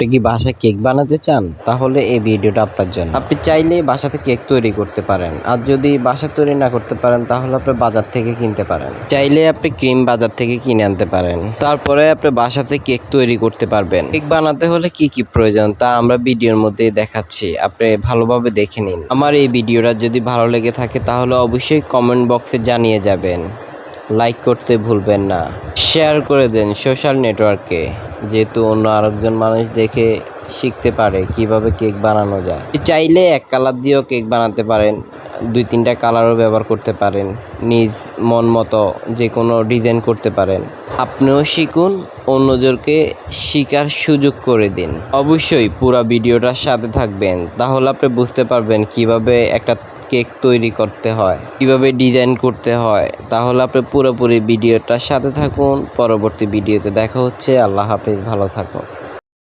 আপনি কি বাসায় কেক বানাতে চান? তাহলে এই ভিডিওটা আপনার জন্য। আপনি চাইলে বাসাতে কেক তৈরি করতে পারেন, আর যদি বাসা তৈরি না করতে পারেন তাহলে আপনি বাজার থেকে কিনতে পারেন। চাইলে আপনি ক্রিম বাজার থেকে কিনে আনতে পারেন, তারপরে আপনি বাসাতে কেক তৈরি করতে পারবেন। কেক বানাতে হলে কি কি প্রয়োজন তা আমরা ভিডিওর মধ্যে দেখাচ্ছি, আপনি ভালোভাবে দেখে নিন। আমার এই ভিডিওটা যদি ভালো লেগে থাকে তাহলে অবশ্যই কমেন্ট বক্সে জানিয়ে যাবেন, লাইক করতে ভুলবেন না, শেয়ার করে দেন সোশ্যাল নেটওয়ার্কে, যেহেতু অন্য আরেকজন মানুষ দেখে শিখতে পারে কিভাবে কেক বানানো যায়। চাইলে এক কালার দিয়েও কেক বানাতে পারেন, 2-3টা কালারও ব্যবহার করতে পারেন, নিজ মন মতো যে কোনো ডিজাইন করতে পারেন। আপনিও শিখুন, অন্যদেরকে শিখার সুযোগ করে দিন। অবশ্যই পুরো ভিডিওটার সাথে থাকবেন, তাহলে আপনি বুঝতে পারবেন কিভাবে একটা কেক তৈরি করতে হয়, কিভাবে ডিজাইন করতে হয়। তাহলে আপনি পুরোপুরি ভিডিওটার সাথে থাকুন। পরবর্তী ভিডিওতে দেখা হচ্ছে। আল্লাহ হাফেজ, ভালো থাকুন।